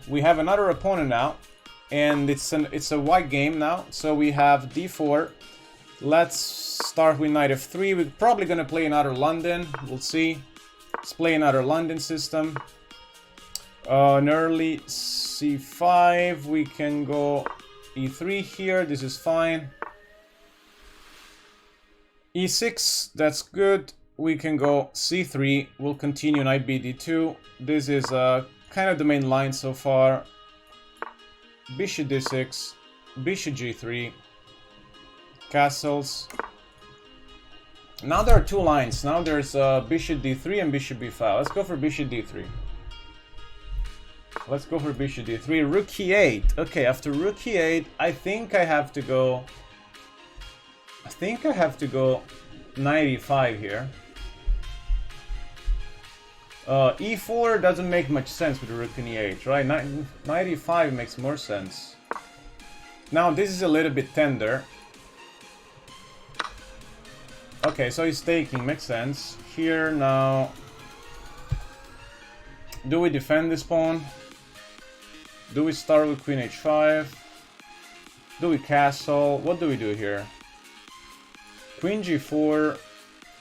we have another opponent now, and it's a white game now. So we have d4. Let's start with knight f3. We're probably gonna play another London. We'll see. Let's play another London system. An early c5. We can go e3 here. This is fine. e6. That's good. We can go c3. We'll continue knight b d2. This is kind of the main line so far. Bishop d6. Bishop g3. Castles. Now there are two lines. Now there's bishop d3 and bishop b5. Let's go for bishop d3. Let's go for bishop d3. Rook e8. Okay, after rook e8, I think I have to go knight e5 here. e4 doesn't make much sense with rook and e8, right? Knight e5 makes more sense. Now this is a little bit tender. Okay, so he's taking, makes sense. Here now, do we defend this pawn? Do we start with queen h5? Do we castle? What do we do here? Queen g4.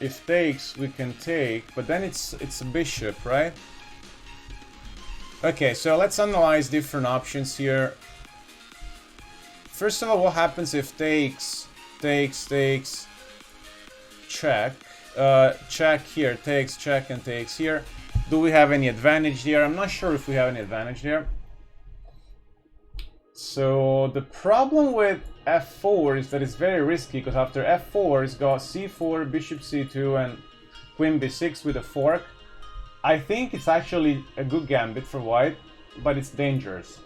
If takes, we can take, but then it's a bishop, right? Okay, so let's analyze different options here. First of all, what happens if takes, check, check here, takes, check, and takes here. Do we have any advantage here? I'm not sure if we have any advantage there. So the problem with f4 is that it's very risky, because after f4 it's got c4, bishop c2, and queen b6 with a fork. I think it's actually a good gambit for white, but it's dangerous.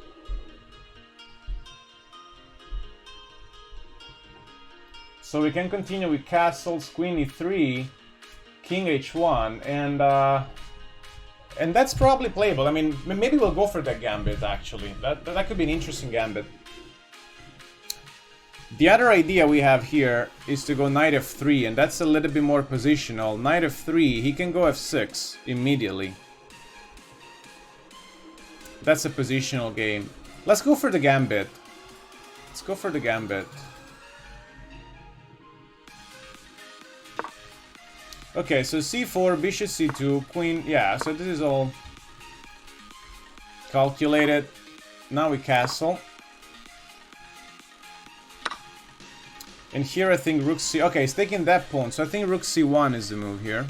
So we can continue with castles, queen e3, king h1, and that's probably playable. I mean, maybe we'll go for that gambit, actually. That could be an interesting gambit. The other idea we have here is to go knight f3, and that's a little bit more positional. Knight f3, he can go f6 immediately. That's a positional game. Let's go for the gambit. Let's go for the gambit. Okay, so c4, bishop c2, queen, yeah, so this is all calculated. Now we castle. And here I think rook c... Okay, he's taking that pawn, so I think rook c1 is the move here.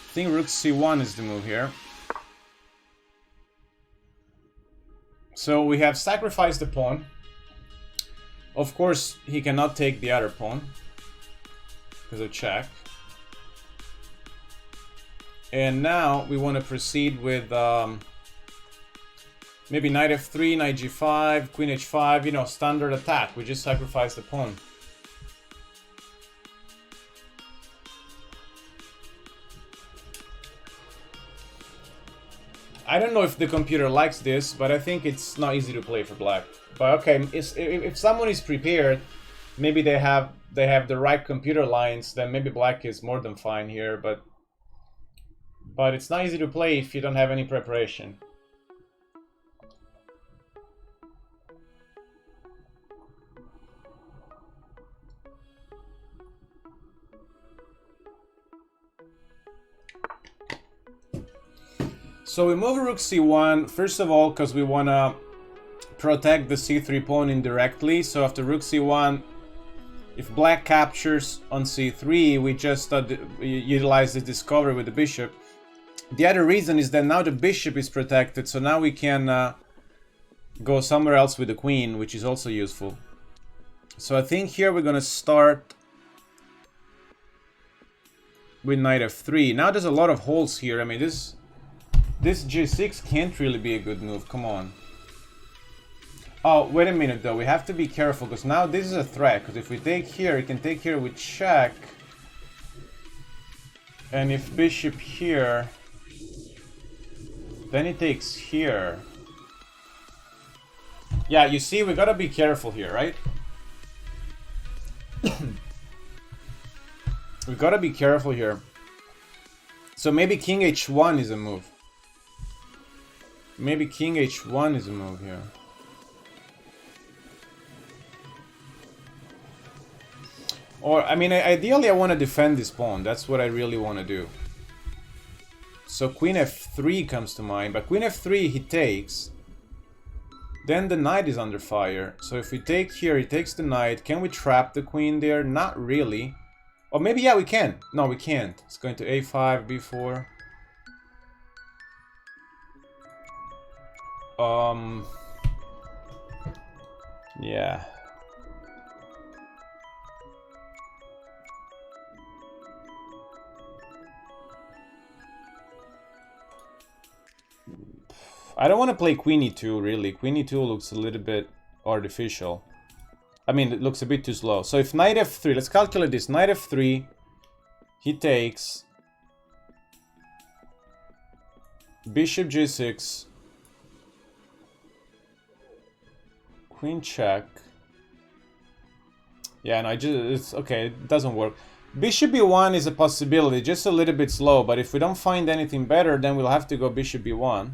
I think rook c1 is the move here. So we have sacrificed the pawn. Of course, he cannot take the other pawn because of check. And now we want to proceed with maybe knight f3, knight g5, queen h5, you know, standard attack. We just sacrifice the pawn. I don't know if the computer likes this, but I think it's not easy to play for black. But okay, if someone is prepared, maybe they have the right computer lines, then maybe black is more than fine here. But it's not easy to play if you don't have any preparation. So we move rook c1, first of all, because we want to protect the c3 pawn indirectly. So after rook c1, if black captures on c3, we just utilize the discovery with the bishop. The other reason is that now the bishop is protected, so now we can go somewhere else with the queen, which is also useful. So I think here we're going to start with knight f3. Now there's a lot of holes here. I mean, this g6 can't really be a good move. Come on. Oh, wait a minute though. We have to be careful because now this is a threat. Because if we take here, we can take here with check. And if bishop here, then he takes here. Yeah, you see, we gotta be careful here, right? We gotta be careful here. So maybe king h1 is a move. Maybe king h1 is a move here. Or, I mean, ideally I want to defend this pawn. That's what I really want to do. So queen f3 comes to mind, but queen f3 he takes. Then the knight is under fire. So if we take here, he takes the knight. Can we trap the queen there? Not really. Or maybe, yeah, we can. No, we can't. It's going to a5, b4. Yeah. I don't want to play queen e2, really. Queen e2 looks a little bit artificial. I mean, it looks a bit too slow. So if knight f3, let's calculate this. Knight f3, he takes. Bishop g6. Queen check. Yeah, no, it's okay, it doesn't work. Bishop b1 is a possibility, just a little bit slow, but if we don't find anything better, then we'll have to go bishop b1.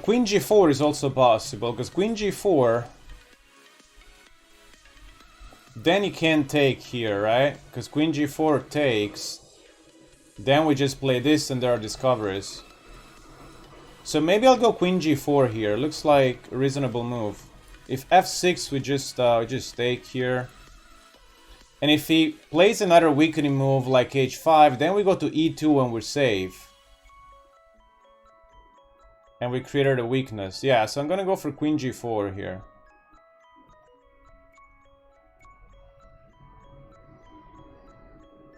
Queen g4 is also possible, because queen g4, then you can't take here, right? Because queen g4 takes, then we just play this and there are discoveries. So maybe I'll go queen g4 here. Looks like a reasonable move. If f6, we just take here. And if he plays another weakening move like h5, then we go to e2 and we're safe. And we created a weakness. Yeah, so I'm gonna go for queen g4 here.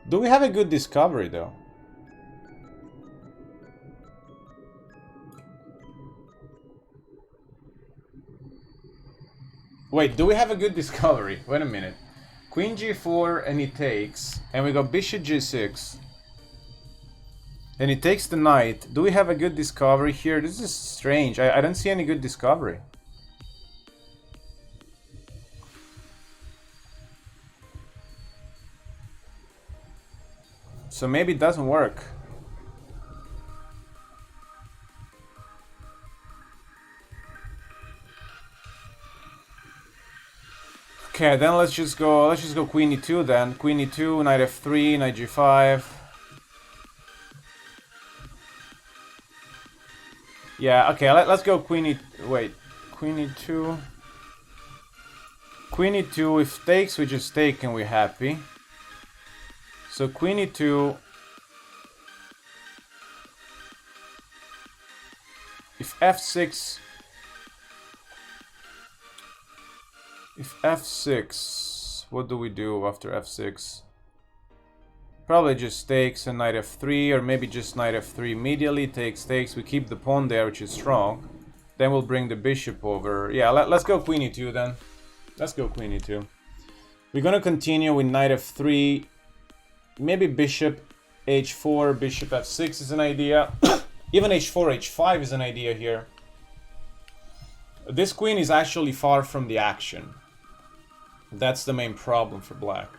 Do we have a good discovery though? Wait, do we have a good discovery? Wait a minute. Queen g4 and he takes. And we go bishop g6. And he takes the knight. Do we have a good discovery here? This is strange. I don't see any good discovery. So maybe it doesn't work. Okay, then let's just go queen e2 then. Queen e2, knight f3, knight g5. Yeah, okay, let's go queen e... Wait, queen e2. Queen e2, if takes, we just take and we're happy. So queen e2. If f6... If f6... What do we do after f6? Probably just takes and knight f3, or maybe just knight f3 immediately, takes, we keep the pawn there, which is strong. Then we'll bring the bishop over. Yeah, let's go queen e2 then. Let's go queen e2. We're gonna continue with knight f3. Maybe bishop h4, bishop f6 is an idea. Even h4, h5 is an idea here. This queen is actually far from the action. That's the main problem for black.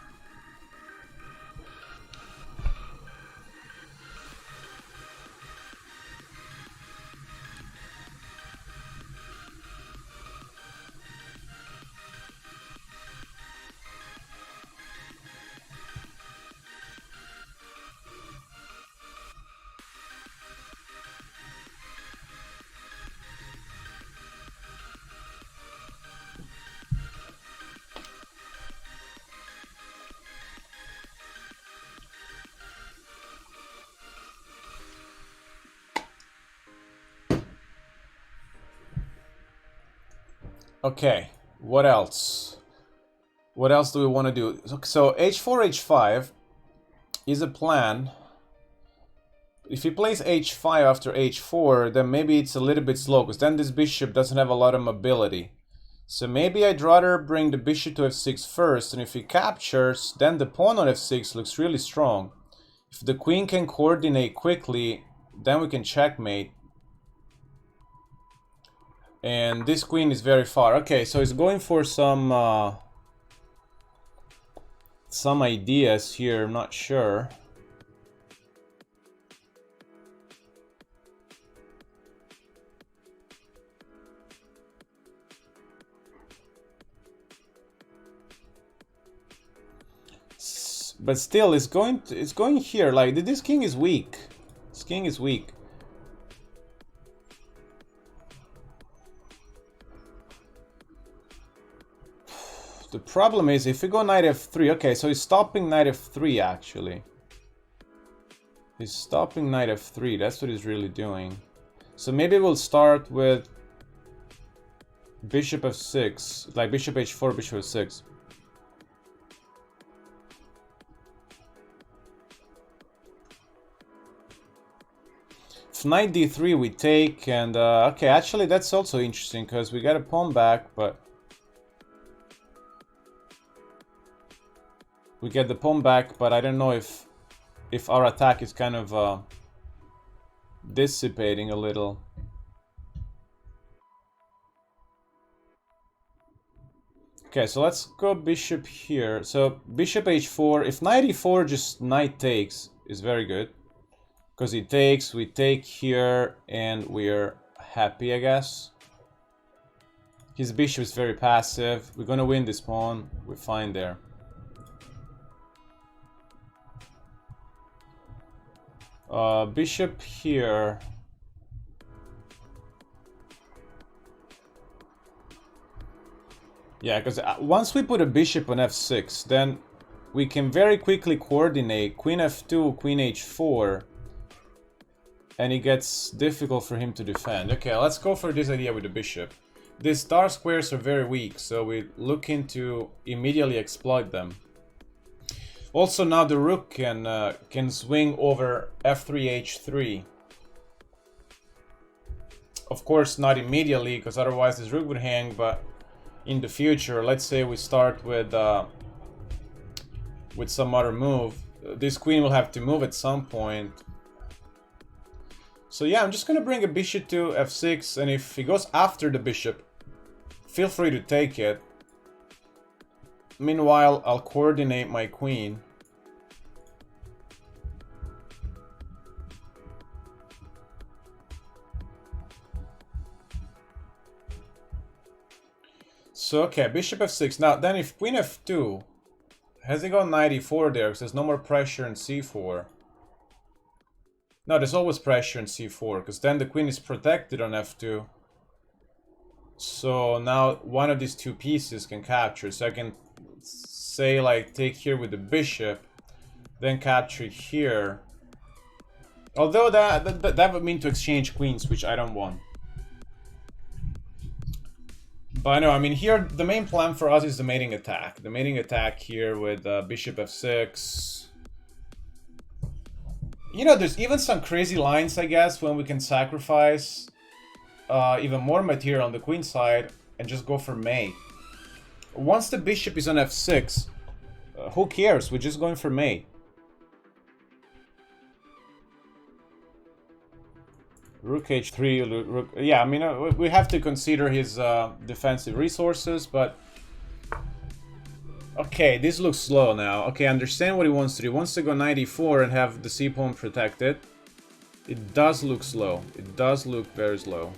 Okay, what else? What else do we want to do? So h4, h5 is a plan. If he plays h5 after h4, then maybe it's a little bit slow, because then this bishop doesn't have a lot of mobility. So maybe I'd rather bring the bishop to f6 first, and if he captures, then the pawn on f6 looks really strong. If the queen can coordinate quickly, then we can checkmate. And this queen is very far. Okay, so he's going for some ideas here, I'm not sure. But still, it's going here. Like, this king is weak. This king is weak. The problem is, if we go knight f3... Okay, so he's stopping knight f3, actually. He's stopping knight f3. That's what he's really doing. So maybe we'll start with bishop f6. Like, bishop h4, bishop f6. If knight d3 we take, and okay, actually that's also interesting because we got a pawn back, but we get the pawn back, but I don't know if our attack is kind of dissipating a little. Okay, so let's go bishop here. So bishop h4. If knight e4, just knight takes is very good. Because he takes, we take here, and we're happy, I guess. His bishop is very passive. We're gonna win this pawn. We're fine there. Bishop here. Yeah, because once we put a bishop on f6, then we can very quickly coordinate queen f2, queen h4. And it gets difficult for him to defend. Okay, let's go for this idea with the bishop. These dark squares are very weak, so we're looking to immediately exploit them. Also, now the rook can swing over f3, h3. Of course, not immediately, because otherwise this rook would hang, but in the future, let's say we start with some other move. This queen will have to move at some point. So yeah, I'm just gonna bring a bishop to f6, and if he goes after the bishop, feel free to take it. Meanwhile, I'll coordinate my queen. So okay, bishop f6. Now then, if queen f2, has he got knight e4 there, because there's no more pressure in c4. No, there's always pressure in c4, because then the queen is protected on f2. So now one of these two pieces can capture. So I can say, like, take here with the bishop, then capture here. Although that would mean to exchange queens, which I don't want. But I know, I mean, here the main plan for us is the mating attack. The mating attack here with bishop f6. You know, there's even some crazy lines, I guess, when we can sacrifice even more material on the queen side and just go for mate. Once the bishop is on f6, who cares? We're just going for mate. Rook h3, rook... Yeah, I mean, we have to consider his defensive resources, but... Okay, this looks slow now. Okay, I understand what he wants to do. He wants to go knight e4 and have the c-pawn protected. It does look slow. It does look very slow.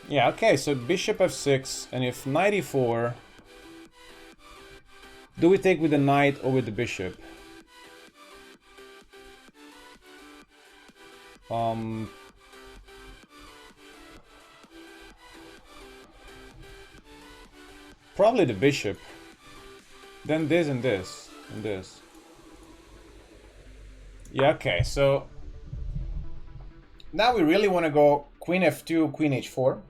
Yeah, okay, so bishop f6, and if knight e4... Do we take with the knight or with the bishop? Probably the bishop. Then this and this and this. Yeah, okay, so now we really want to go queen f2, queen h4.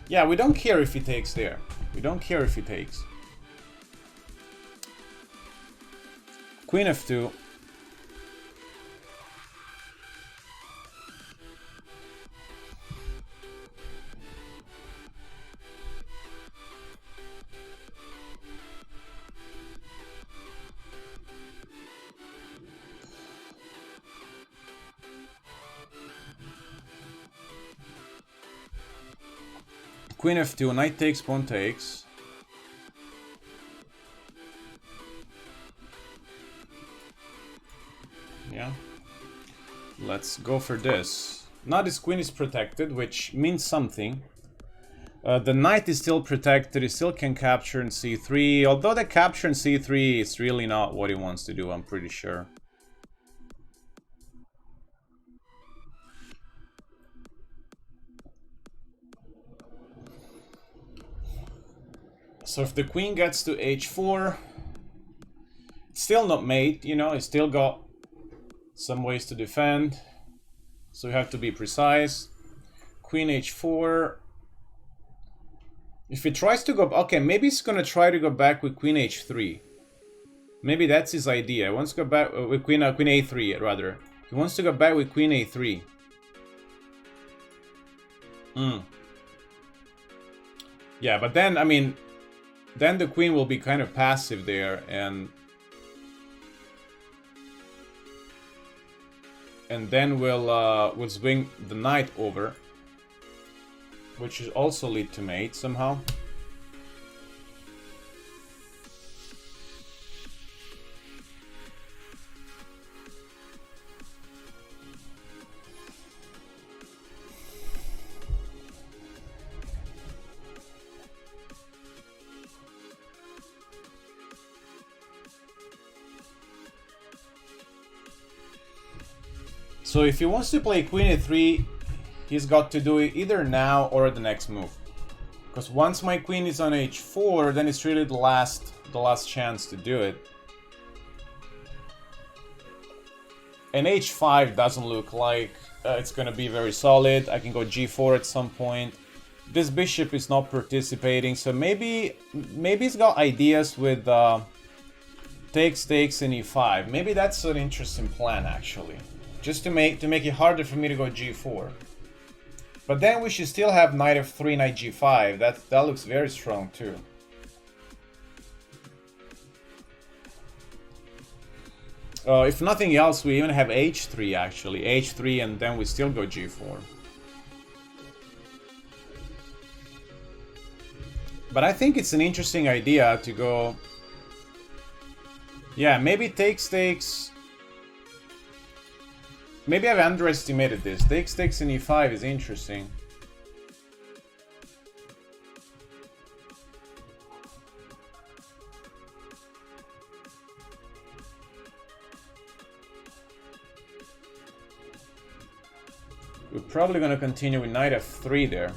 Yeah, we don't care if he takes there. We don't care if he takes. Queen f2. Queen f2, knight takes, pawn takes. Yeah. Let's go for this. Now this queen is protected, which means something. The knight is still protected, he still can capture in c3, although the capture in c3 is really not what he wants to do, I'm pretty sure. So if the queen gets to h4, it's still not mate, you know, it's still got some ways to defend. So you have to be precise. Queen h4. If he tries to go... Okay, maybe he's gonna try to go back with queen h3. Maybe that's his idea. He wants to go back with queen a3, rather. He wants to go back with queen a3. Yeah, but then, I mean... Then the queen will be kind of passive there, and then we'll swing the knight over, which should also lead to mate somehow. So if he wants to play queen a3, he's got to do it either now or the next move. Because once my queen is on h4, then it's really the last chance to do it. And h5 doesn't look like it's gonna be very solid. I can go g4 at some point. This bishop is not participating, so maybe he's got ideas with takes, and e5. Maybe that's an interesting plan, actually. Just to make it harder for me to go g4. But then we should still have knight f3, knight g5. That looks very strong too. If nothing else, we even have h3 actually. h3 and then we still go g4. But I think it's an interesting idea to go... Yeah, maybe takes. Maybe I've underestimated this. Takes in e5 is interesting. We're probably gonna continue with knight f3 there.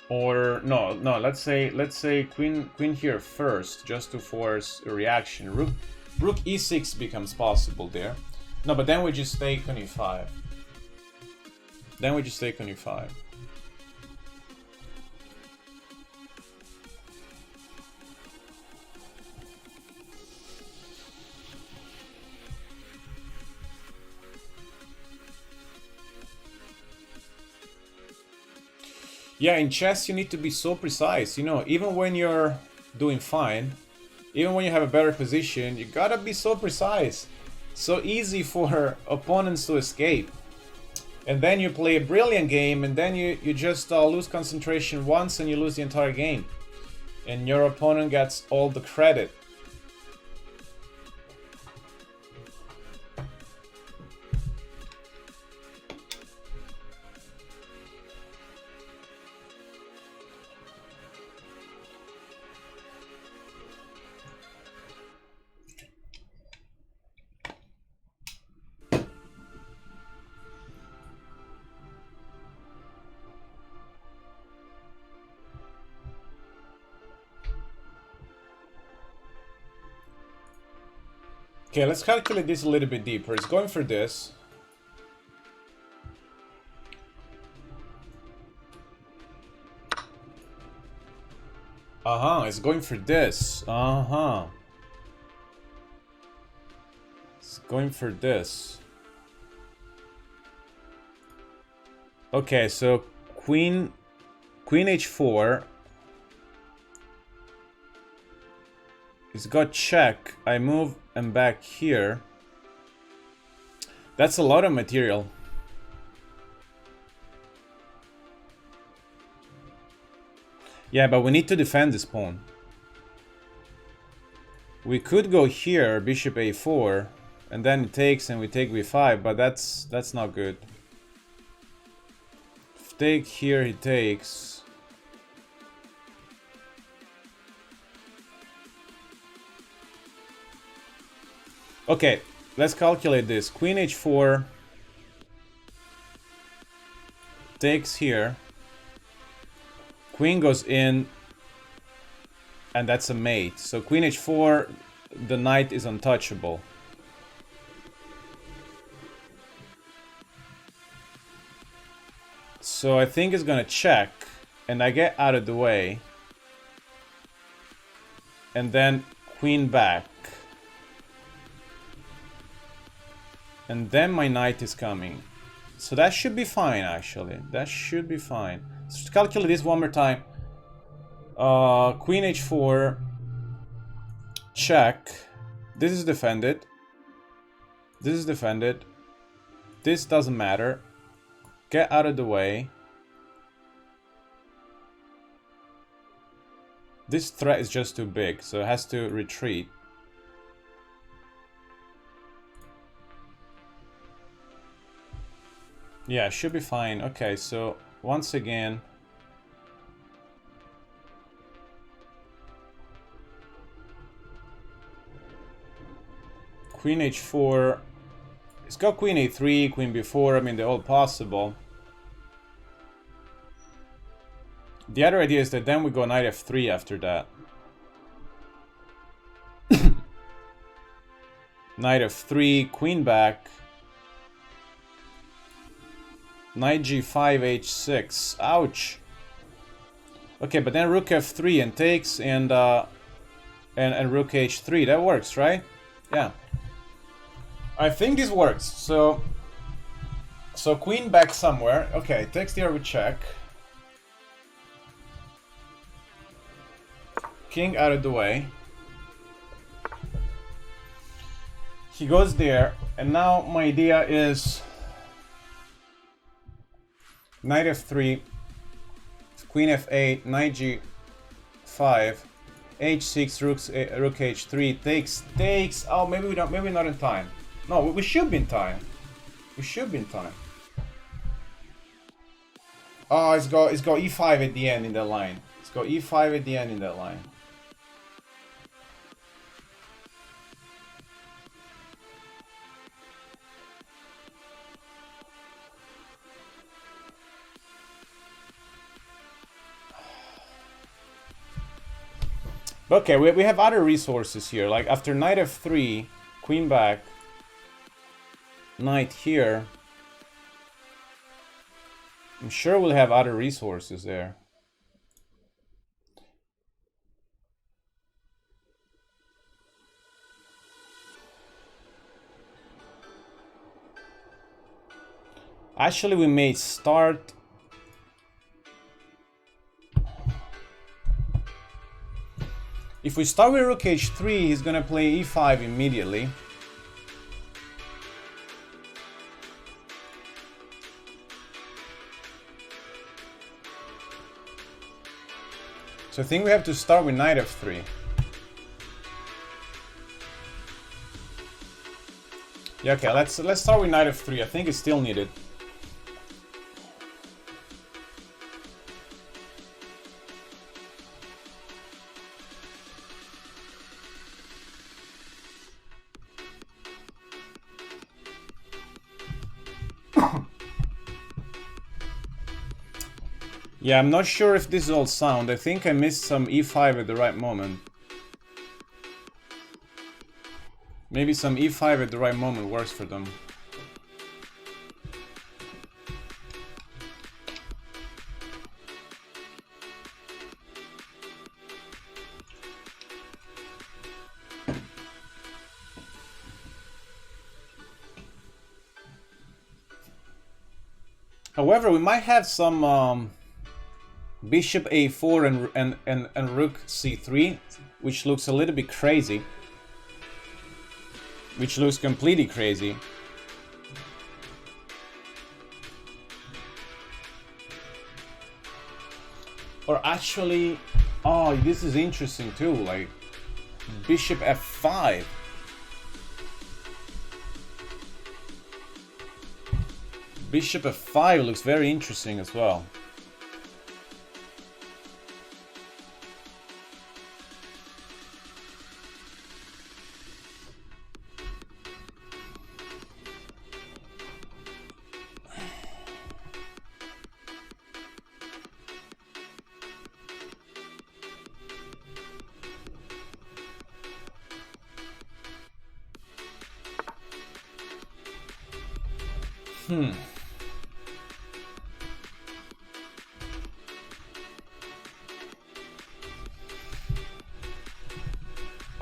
Or no, let's say queen here first, just to force a reaction. Rook e6 becomes possible there. No, but then we just take on e5. Then we just take on e5. Yeah, in chess you need to be so precise, you know, even when you're doing fine, even when you have a better position, you gotta be so precise. So easy for opponents to escape. And then you play a brilliant game, and then you just lose concentration once and you lose the entire game. And your opponent gets all the credit. Okay, let's calculate this a little bit deeper. It's going for this. It's going for this. It's going for this. Okay, so queen h4. It's got check. I move and back here. That's a lot of material. Yeah, but we need to defend this pawn. We could go here, bishop a4, and then it takes and we take b5, but that's not good. If take here, he takes. Okay, let's calculate this. Queen h4 takes here. Queen goes in, and that's a mate. So queen h4, the knight is untouchable. So I think it's gonna check, and I get out of the way. And then queen back. And then my knight is coming. So that should be fine, actually. That should be fine. Let's calculate this one more time. Queen h4. Check. This is defended. This is defended. This doesn't matter. Get out of the way. This threat is just too big, so it has to retreat. Yeah, should be fine. Okay, so once again, queen h4. It's got queen a3, queen b4. I mean, they're all possible. The other idea is that then we go knight f3 after that. Knight f3, queen back. Knight g5, h6. Ouch. Okay, but then rook f3 and takes and rook h3. That works, right? Yeah. I think this works. So queen back somewhere. Okay, takes there with check. King out of the way. He goes there, and now my idea is knight f3, queen f8, knight g5, h6, rook h3, takes. Oh, maybe we don't. Maybe not in time. No, we should be in time. We should be in time. Oh, it's got e5 at the end in that line. It's got e5 at the end in that line. Okay, we have other resources here. Like after knight f3, queen back, knight here. I'm sure we'll have other resources there. Actually, we may start. If we start with rook h3, he's gonna play e5 immediately. So I think we have to start with knight f3. Yeah, okay, let's start with knight f3. I think it's still needed. Yeah, I'm not sure if this is all sound. I think I missed some e5 at the right moment. Maybe some e5 at the right moment works for them. However, we might have some bishop a4 and rook c3, which looks a little bit crazy. Which looks completely crazy. Or actually, oh, this is interesting too, like bishop f5. Bishop f5 looks very interesting as well.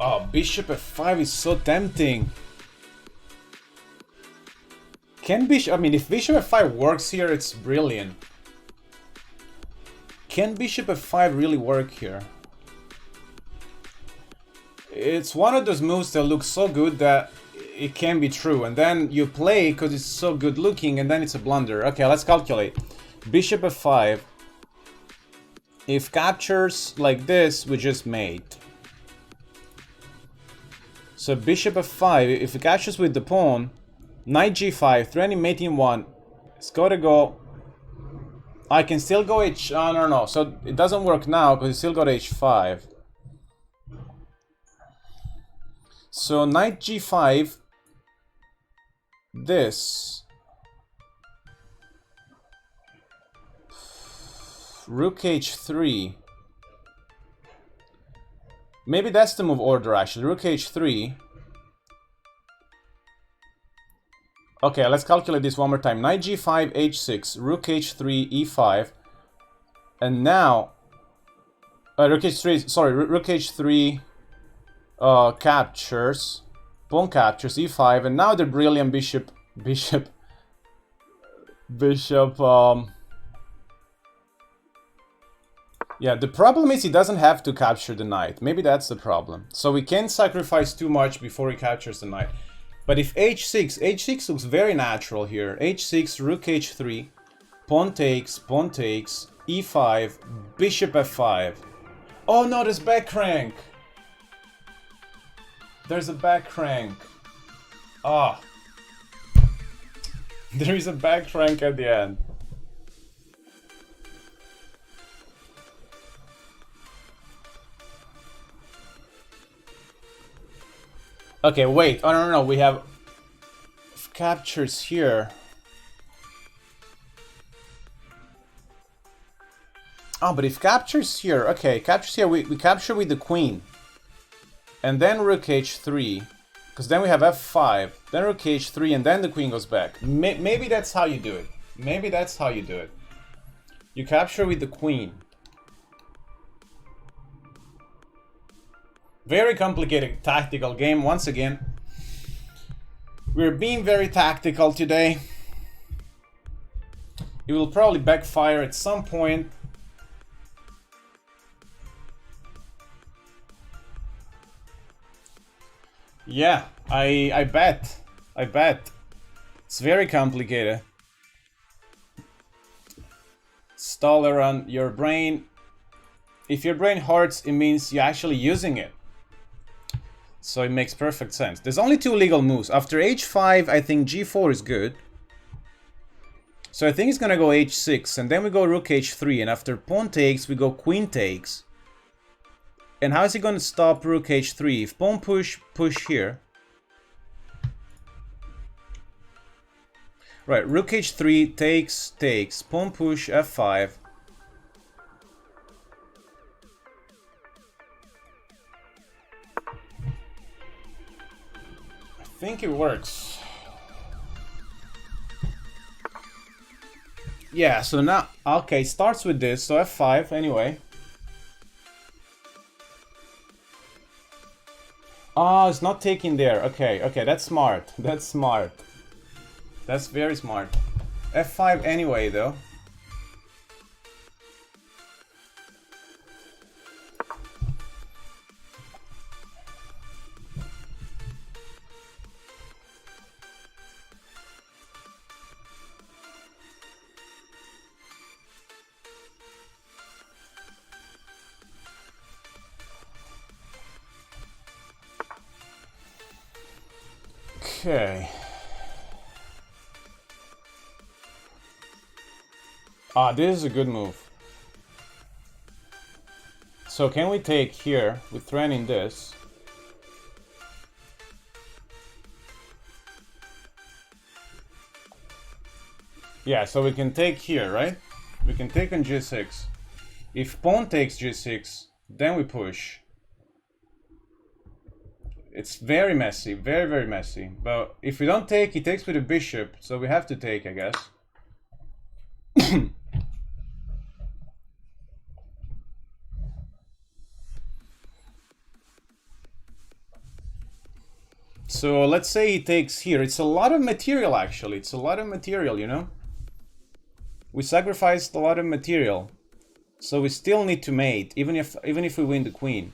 Oh, bishop f5 is so tempting. Can bishop... I mean, if bishop f5 works here, it's brilliant. Can bishop f5 really work here? It's one of those moves that looks so good that it can be true. And then you play because it's so good looking, and then it's a blunder. Okay, let's calculate. Bishop f5. If captures like this, we just mate. So bishop f5, if it captures with the pawn, knight g5, threatening mating 1, it's gotta go... I can still go h... Oh, no. So it doesn't work now, because it still got h5. So knight g5, this... Rook h3... Maybe that's the move order, actually. Rook h3. Okay, let's calculate this one more time. Knight g5, h6, rook h3, e5. And now... rook h3, sorry, rook h3 captures. Pawn captures, e5. And now the brilliant bishop... Yeah, the problem is he doesn't have to capture the knight. Maybe that's the problem. So we can't sacrifice too much before he captures the knight. But if h6 looks very natural here. h6, rook h3, pawn takes, e5, bishop f5. Oh no, there's back crank. There's a back crank. Ah. There is a back crank at the end. Okay, wait. Oh, no. We have captures here. Oh, but if captures here... Okay, captures here. We capture with the queen. And then rook h3. Because then we have f5. Then rook h3, and then the queen goes back. Maybe that's how you do it. Maybe that's how you do it. You capture with the queen. Very complicated tactical game, once again. We're being very tactical today. It will probably backfire at some point. Yeah, I bet. I bet. It's very complicated. Staller on your brain. If your brain hurts, it means you're actually using it. So it makes perfect sense. There's only two legal moves. After h5, I think g4 is good. So I think it's gonna go h6, and then we go rook h3, and after pawn takes, we go queen takes. And how is he gonna stop rook h3? If pawn push here. Right, rook h3 takes, pawn push f5. think it works. Yeah, so now, okay, starts with this, so f5 anyway. Oh, it's not taking there. Okay, okay, that's smart. That's smart. That's very smart. f5 anyway, though. Okay. Ah, this is a good move. So can we take here with threatening this? Yeah, so we can take here, right? We can take on g6. If pawn takes g6, then we push. It's very messy, very, very messy. But if we don't take, he takes with a bishop, so we have to take, I guess. So let's say he takes here. It's a lot of material, actually. It's a lot of material, you know? We sacrificed a lot of material. So we still need to mate, even if we win the queen.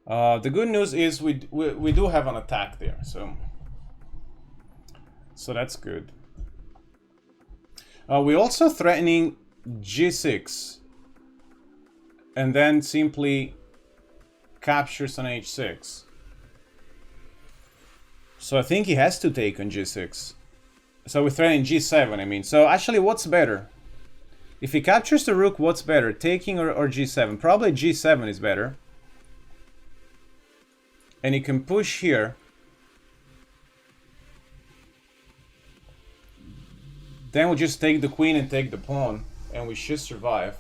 The good news is we do have an attack there, so that's good. We're also threatening g6, and then simply captures on h6. So I think he has to take on g6. So we're threatening g7, I mean. So actually, what's better? If he captures the rook, what's better? Taking or g7? Probably g7 is better. And he can push here. Then we'll just take the queen and take the pawn, and we should survive.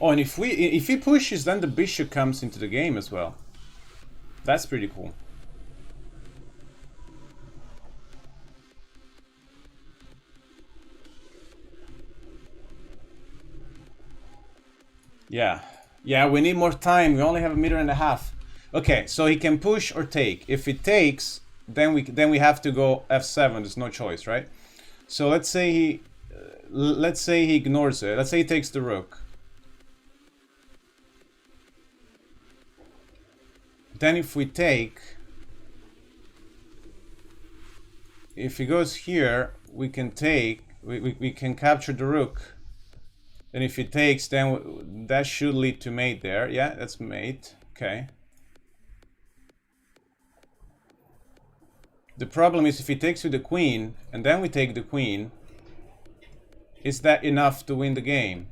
Oh, and if he pushes, then the bishop comes into the game as well. That's pretty cool. Yeah. Yeah, we need more time. We only have a minute and a half. Okay, so he can push or take. If he takes, then we have to go f7. There's no choice, right? So let's say he ignores it. Let's say he takes the rook. Then if we take, if he goes here, we can take, we can capture the rook. And if he takes, then that should lead to mate there. Yeah, that's mate. Okay. The problem is if he takes with the queen, and then we take the queen, is that enough to win the game?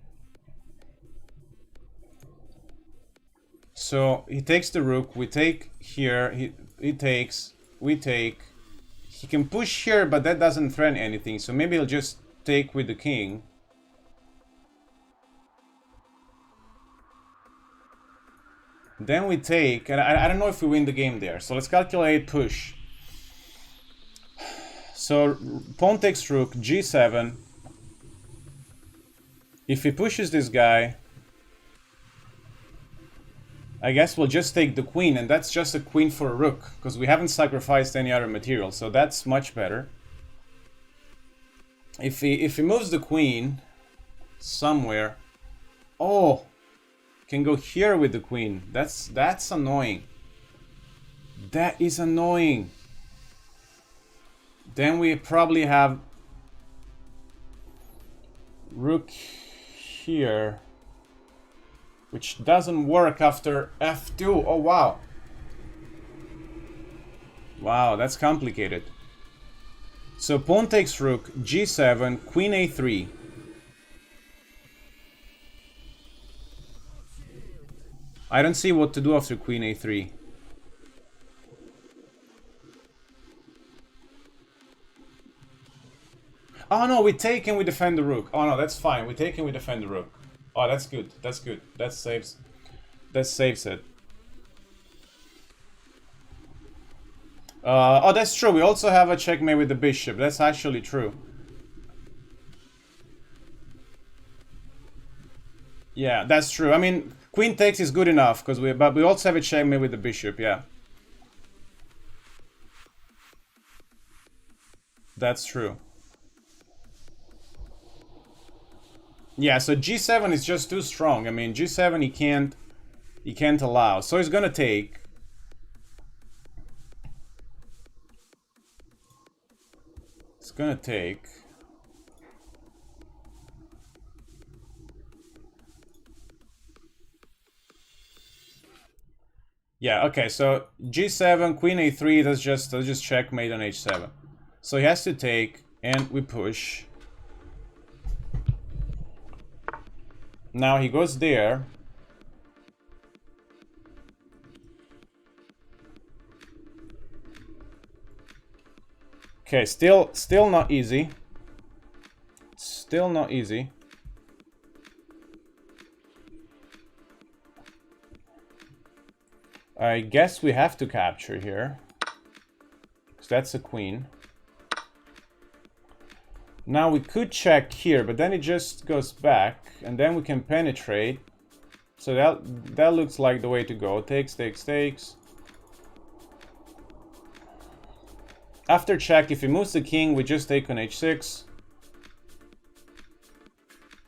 So he takes the rook, we take here, he takes, we take. He can push here, but that doesn't threaten anything, so maybe he'll just take with the king. Then we take, and I don't know if we win the game there, so let's calculate push. So pawn takes rook, g7. If he pushes this guy, I guess we'll just take the queen, and that's just a queen for a rook, because we haven't sacrificed any other material, so that's much better. If he moves the queen somewhere, oh, can go here with the queen. That's annoying. That is annoying. Then we probably have rook here, which doesn't work after f2. Oh, wow. Wow, that's complicated. So pawn takes rook, g7, queen a3. I don't see what to do after queen a3. Oh no, we take and we defend the rook. Oh no, that's fine. We take and we defend the rook. Oh, that's good. That's good. That saves it. Oh, that's true. We also have a checkmate with the bishop. That's actually true. Yeah, that's true. I mean, queen takes is good enough but we also have a checkmate with the bishop. Yeah, that's true. Yeah, so g7 is just too strong. I mean, g7 he can't allow. So he's gonna take. It's gonna take. Yeah, okay, so g7, queen a3, that's just checkmate on h7. So he has to take, and we push. Now he goes there. Okay, still not easy. Still not easy. I guess we have to capture here. Because that's a queen. Now we could check here, but then it just goes back. And then we can penetrate. So that looks like the way to go. Takes, takes, takes. After check, if he moves the king, we just take on h6.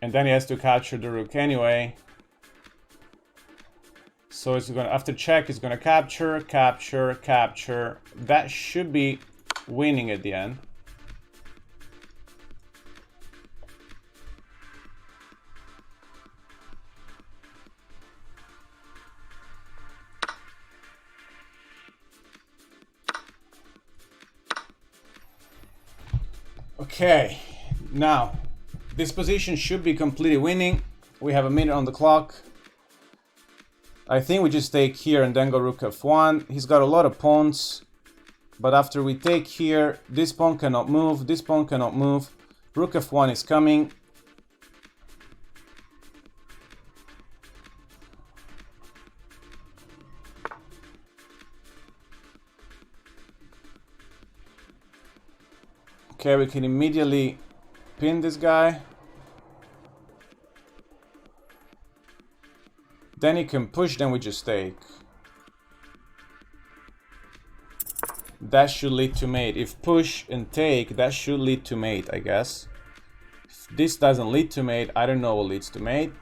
And then he has to capture the rook anyway. So it's gonna, after check, it's gonna capture, capture, capture. That should be winning at the end. Okay, now this position should be completely winning. We have a minute on the clock. I think we just take here and then go rook f1. He's got a lot of pawns, but after we take here, this pawn cannot move, this pawn cannot move. Rook f1 is coming. Okay, we can immediately pin this guy. Then he can push, then we just take. That should lead to mate. If push and take, that should lead to mate, I guess. If this doesn't lead to mate, I don't know what leads to mate.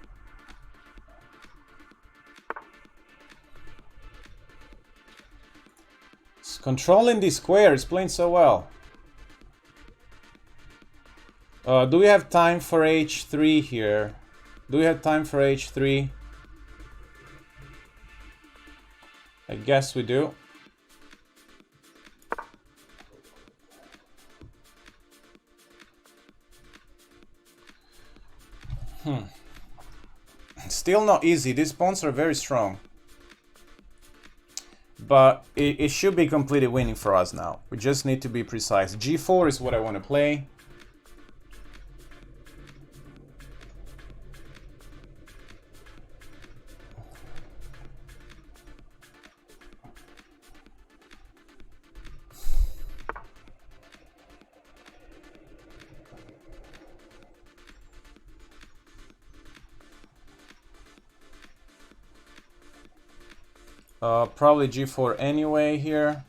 Controlling the square is playing so well. Do we have time for h3 here? Do we have time for h3? I guess we do. Still not easy. These pawns are very strong. But it should be completely winning for us now. We just need to be precise. g4 is what I want to play. Probably g4 anyway here.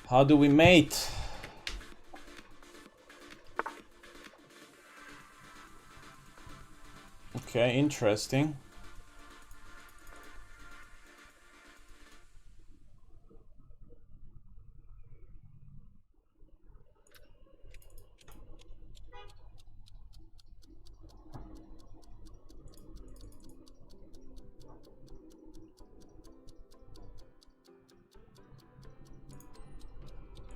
How do we mate? Okay, interesting.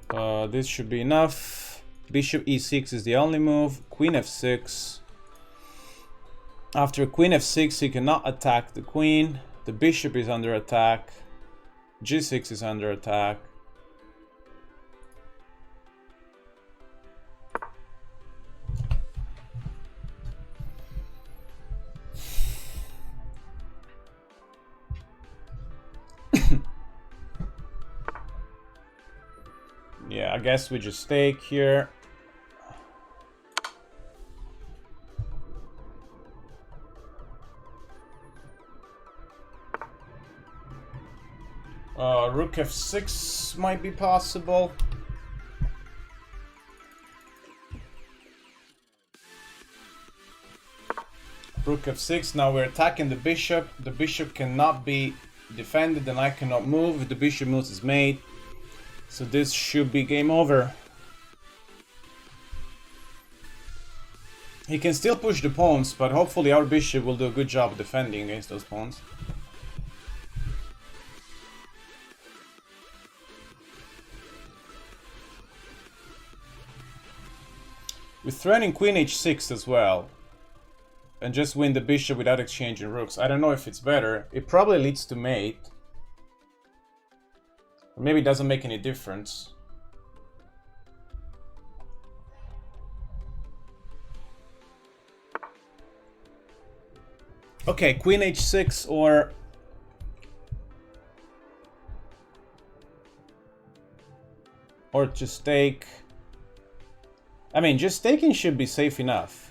This should be enough. Bishop e6 is the only move. Queen f6. After queen f6, he cannot attack the queen. The bishop is under attack. g6 is under attack. Yeah, I guess we just take here. Rook f6 might be possible. Rook f6, now we're attacking the bishop. The bishop cannot be defended and I cannot move. If the bishop moves is made. So this should be game over. He can still push the pawns, but hopefully our bishop will do a good job defending against those pawns. We're threatening queen h6 as well. And just win the bishop without exchanging rooks. I don't know if it's better. It probably leads to mate. Or maybe it doesn't make any difference. Okay, queen h6 or just take. I mean, just taking should be safe enough.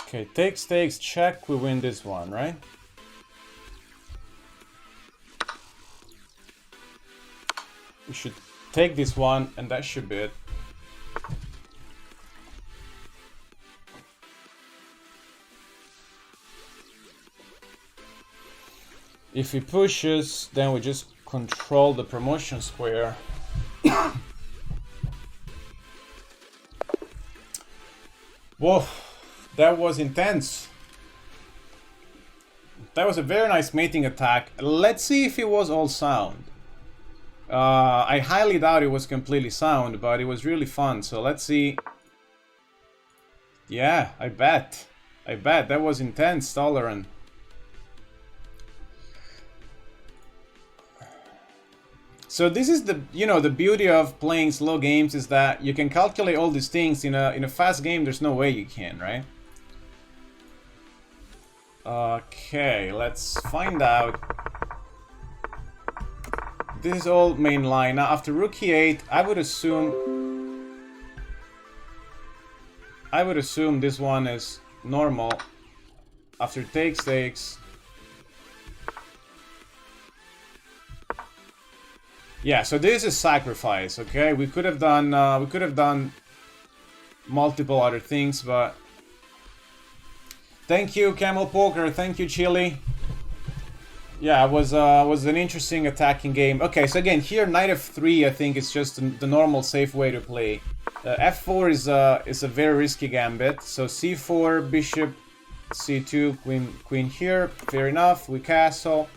Okay, takes, check, we win this one, right? We should take this one, and that should be it. If he pushes, then we just control the promotion square. Whoa. That was intense. That was a very nice mating attack. Let's see if it was all sound. I highly doubt it was completely sound, but it was really fun. So let's see. Yeah, I bet. That was intense, Tolerant. So this is the, the beauty of playing slow games is that you can calculate all these things in a fast game. There's no way you can, right? Okay, let's find out. This is all main line. Now, after rook e8, I would assume this one is normal. After takes. Yeah, so this is sacrifice, okay? We could have done multiple other things, but thank you, Camel Poker. Thank you, Chili. Yeah, it was an interesting attacking game. Okay, so again, here knight f3, I think it's just the normal safe way to play. f4 is a very risky gambit. So c4, bishop, c2, queen here. Fair enough. We castle.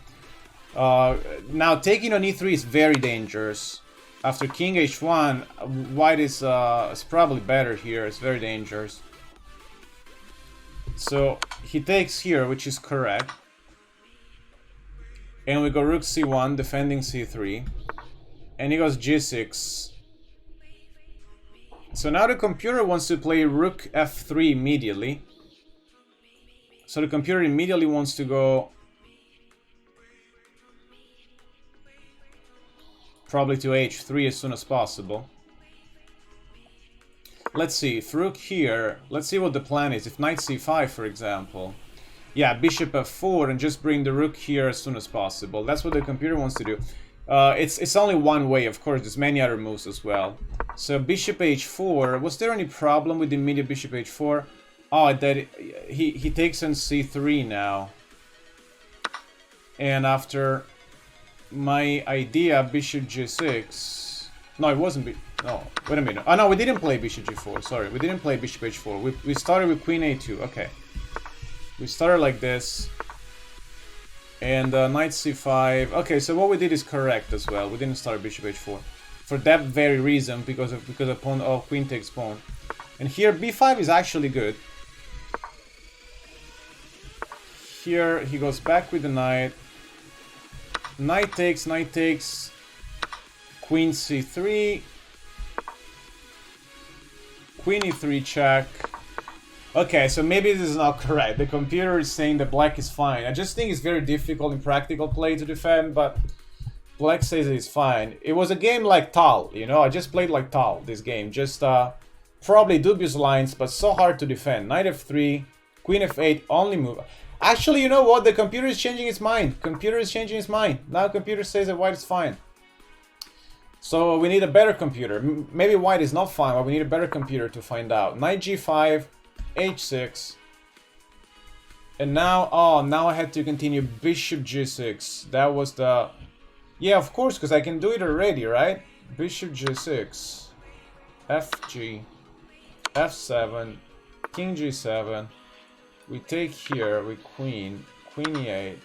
Now taking on e3 is very dangerous. After king h1, white is probably better here. It's very dangerous. So he takes here, which is correct. And we go rook c1, defending c3. And he goes g6. So now the computer wants to play rook f3 immediately. So the computer immediately wants to go probably to h3 as soon as possible. Let's see, if rook here, let's see what the plan is. If knight c5, for example. Yeah, bishop f4 and just bring the rook here as soon as possible. That's what the computer wants to do. It's only one way, of course, there's many other moves as well. So bishop h4. Was there any problem with the immediate bishop h4? Oh, that he takes on c3 now. And after my idea, bishop g6. No, it wasn't. No, wait a minute. Oh no, we didn't play bishop g4. Sorry, we didn't play bishop h4. We started with queen a2. Okay, we started like this. And knight c5. Okay, so what we did is correct as well. We didn't start bishop h4 for that very reason, because pawn, oh, queen takes pawn. And here b5 is actually good. Here he goes back with the knight. Knight takes, queen c3, queen e3 check. Okay, so maybe this is not correct. The computer is saying that black is fine. I just think it's very difficult in practical play to defend, but black says it's fine. It was a game like Tal, you know, I just played like Tal, this game. Just probably dubious lines, but so hard to defend. Knight f3, queen f8, only move. Actually, you know what? The computer is changing its mind. Computer is changing its mind. Now computer says that white is fine. So we need a better computer. Maybe white is not fine, but we need a better computer to find out. Knight g5, h6. And now, oh, now I had to continue bishop g6. That was the... Yeah, of course, because I can do it already, right? Bishop g6, fg, f7, king g7. We take here with queen e8.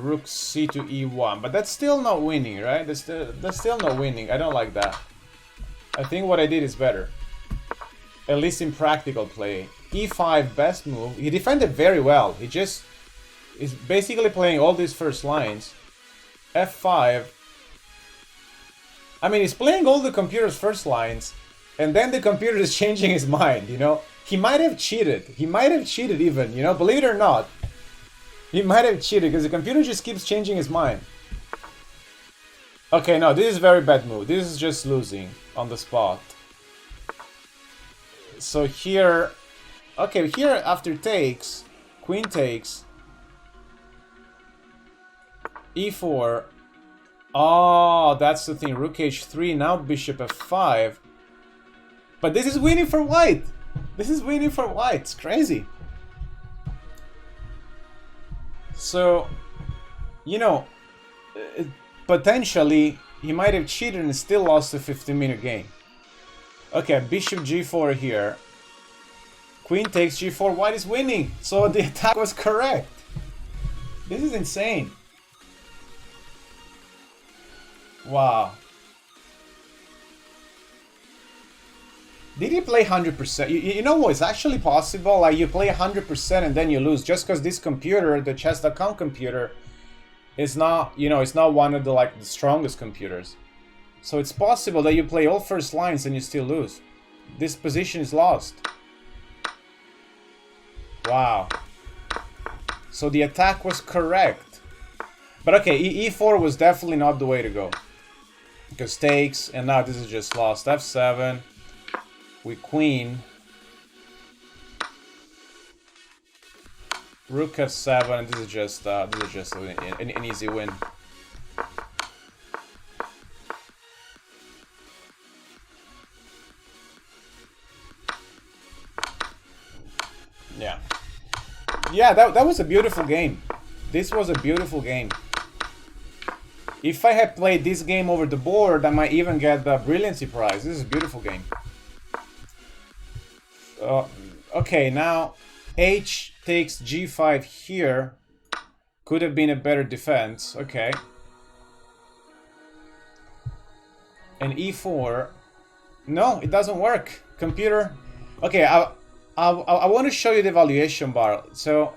Rook c to e1, but that's still not winning, right? That's still not winning. I don't like that. I think what I did is better, at least in practical play. e5, best move. He defended very well. He just is basically playing all these first lines. f5. I mean, he's playing all the computer's first lines, and then the computer is changing his mind, you know? He might have cheated. He might have cheated even, you know? Believe it or not. He might have cheated because the computer just keeps changing his mind. Okay, no, this is a very bad move. This is just losing on the spot. So here... Okay, here after takes, queen takes, e4. Oh, that's the thing. Rook h3, now bishop f5. But this is winning for white. This is winning for white. It's crazy. So, you know, potentially he might have cheated and still lost a 15-minute game. Okay, bishop g4 here. Queen takes g4. White is winning. So the attack was correct. This is insane. Wow. Did he play 100%? You know what? It's actually possible. Like, you play 100% and then you lose. Just because this computer, the chess.com computer, is not, you know, it's not one of the, like, the strongest computers. So it's possible that you play all first lines and you still lose. This position is lost. Wow. So the attack was correct. But okay, e4 was definitely not the way to go. Because takes, and now this is just lost. f7 with queen. Rook f7, and this is just an easy win. Yeah. Yeah, that was a beautiful game. This was a beautiful game. If I had played this game over the board, I might even get the Brilliancy Prize. This is a beautiful game. Okay, now h takes g5 here. Could have been a better defense. Okay. And e4. No, it doesn't work. Computer. Okay, I want to show you the evaluation bar. So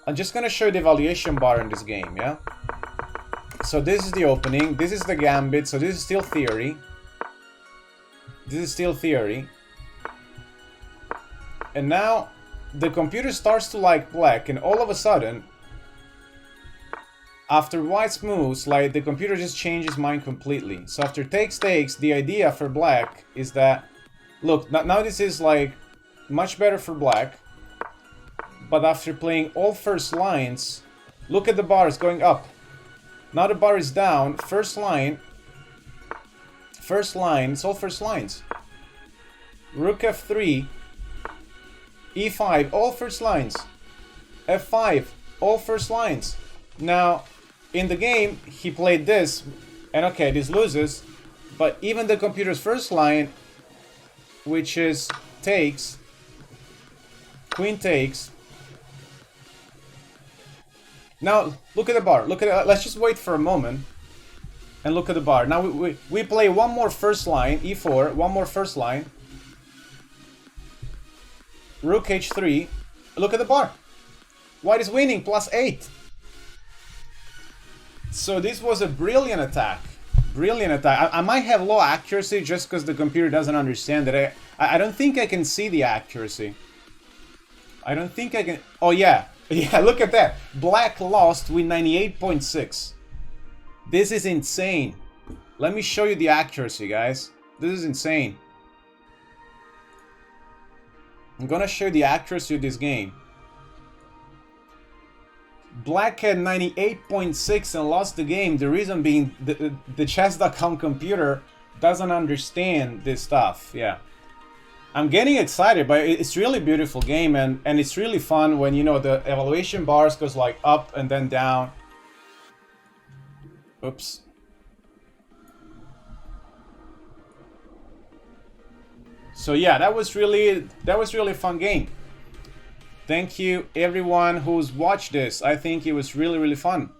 I'm just gonna show you the evaluation bar in this game, yeah? So this is the opening, this is the gambit, so this is still theory. This is still theory. And now the computer starts to like black, and all of a sudden, after white's moves, like, the computer just changes mind completely. So after takes, the idea for black is that, look, now this is like much better for black. But after playing all first lines, look at the bars going up. Now the bar is down, first line, First line, it's all first lines. Rook f3, e5, all first lines. f5, all first lines. Now, in the game, he played this, and okay, this loses, but even the computer's first line, which is takes, queen takes. Now, look at the bar. Look at it. Let's just wait for a moment and look at the bar. Now, we play one more first line, e4, one more first line. Rook h3. Look at the bar. White is winning, +8. So this was a brilliant attack. Brilliant attack. I might have low accuracy just because the computer doesn't understand it. I don't think I can see the accuracy. I don't think I can... Oh, yeah. Yeah, look at that. Black lost with 98.6. This is insane. Let me show you the accuracy, guys. This is insane. I'm gonna show you the accuracy of this game. Black had 98.6 and lost the game. The reason being the chess.com computer doesn't understand this stuff. Yeah. I'm getting excited, but it's really beautiful game, and it's really fun when, you know, the evaluation bars goes like up and then down. Oops. So yeah, that was really a fun game. Thank you everyone who's watched this. I think it was really fun.